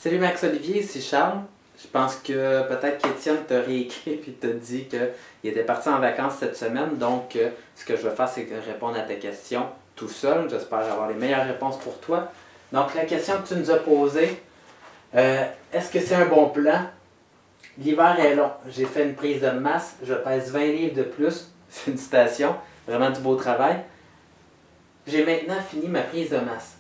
Salut Max-Olivier, c'est Charles. Je pense que peut-être qu'Étienne t'a réécrit et t'a dit qu'il était parti en vacances cette semaine. Donc, ce que je vais faire, c'est répondre à tes questions tout seul. J'espère avoir les meilleures réponses pour toi. Donc, la question que tu nous as posée, est-ce que c'est un bon plan? L'hiver est long. J'ai fait une prise de masse. Je pèse 20 livres de plus. Félicitations. Vraiment du beau travail. J'ai maintenant fini ma prise de masse.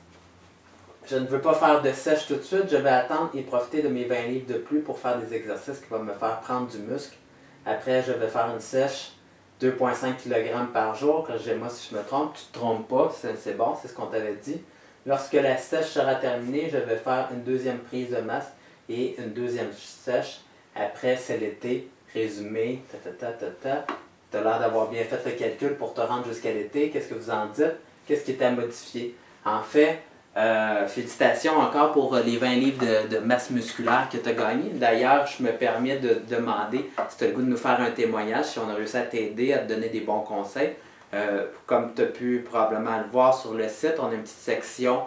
Je ne veux pas faire de sèche tout de suite, je vais attendre et profiter de mes 20 livres de plus pour faire des exercices qui vont me faire prendre du muscle. Après, je vais faire une sèche 2,5 kg par jour. Corrigez-moi si je me trompe, tu ne te trompes pas, c'est bon, c'est ce qu'on t'avait dit. Lorsque la sèche sera terminée, je vais faire une deuxième prise de masse et une deuxième sèche. Après, c'est l'été, résumé, Tu as l'air d'avoir bien fait le calcul pour te rendre jusqu'à l'été. Qu'est-ce que vous en dites? Qu'est-ce qui est à modifier? En fait, félicitations encore pour les 20 livres de masse musculaire que tu as gagné. D'ailleurs, je me permets de demander si tu as le goût de nous faire un témoignage, si on a réussi à t'aider, à te donner des bons conseils. Comme tu as pu probablement le voir sur le site, on a une petite section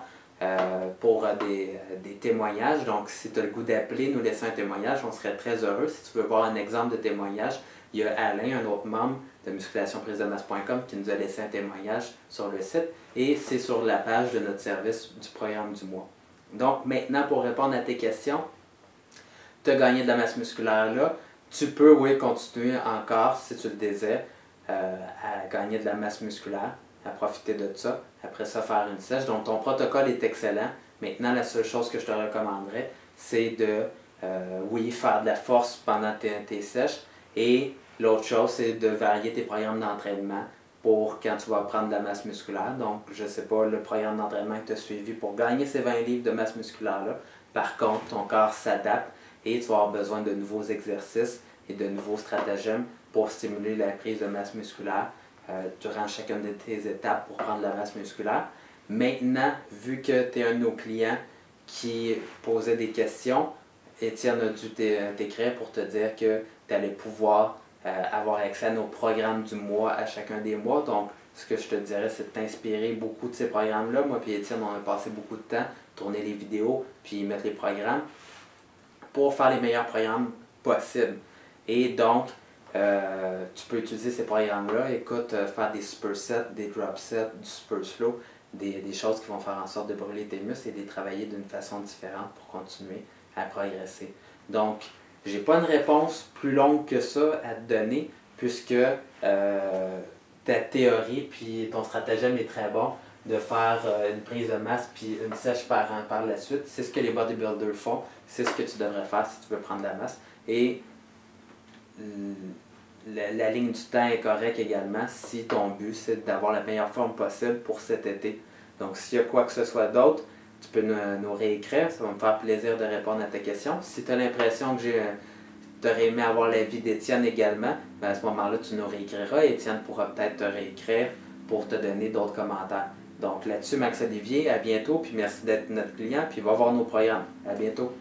pour des témoignages. Donc, si tu as le goût d'appeler, nous laisser un témoignage, on serait très heureux. Si tu veux voir un exemple de témoignage, il y a Alain, un autre membre de musculationprise-de-masse.com qui nous a laissé un témoignage sur le site et c'est sur la page de notre service du programme du mois. Donc maintenant, pour répondre à tes questions, tu as gagné de la masse musculaire là. Tu peux, oui, continuer encore, si tu le désires, à gagner de la masse musculaire, à profiter de ça. Après ça, faire une sèche. Donc ton protocole est excellent. Maintenant, la seule chose que je te recommanderais, c'est de, oui, faire de la force pendant tes sèches. Et l'autre chose, c'est de varier tes programmes d'entraînement pour quand tu vas prendre de la masse musculaire. Donc, je ne sais pas le programme d'entraînement que tu as suivi pour gagner ces 20 livres de masse musculaire-là. Par contre, ton corps s'adapte et tu vas avoir besoin de nouveaux exercices et de nouveaux stratagèmes pour stimuler la prise de masse musculaire durant chacune de tes étapes pour prendre de la masse musculaire. Maintenant, vu que tu es un de nos clients qui posait des questions, Étienne a dû t'écrire pour te dire que tu allais pouvoir avoir accès à nos programmes du mois à chacun des mois. Donc, ce que je te dirais, c'est de t'inspirer beaucoup de ces programmes-là. Moi et Étienne, on a passé beaucoup de temps, tourner les vidéos, puis mettre les programmes pour faire les meilleurs programmes possibles. Et donc, tu peux utiliser ces programmes-là. Écoute, faire des supersets, des drop sets, du super slow, des choses qui vont faire en sorte de brûler tes muscles et de les travailler d'une façon différente pour continuer à progresser. Donc, j'ai pas une réponse plus longue que ça à te donner puisque ta théorie puis ton stratagème est très bon de faire une prise de masse puis une sèche par la suite. C'est ce que les bodybuilders font. C'est ce que tu devrais faire si tu veux prendre de la masse. Et la ligne du temps est correcte également si ton but c'est d'avoir la meilleure forme possible pour cet été. Donc, s'il y a quoi que ce soit d'autre, tu peux nous réécrire, ça va me faire plaisir de répondre à tes questions. Si tu as l'impression que tu aurais aimé avoir l'avis d'Étienne également, ben à ce moment-là, tu nous réécriras et Étienne pourra peut-être te réécrire pour te donner d'autres commentaires. Donc là-dessus, Max-Olivier, à bientôt, puis merci d'être notre client, puis va voir nos programmes. À bientôt.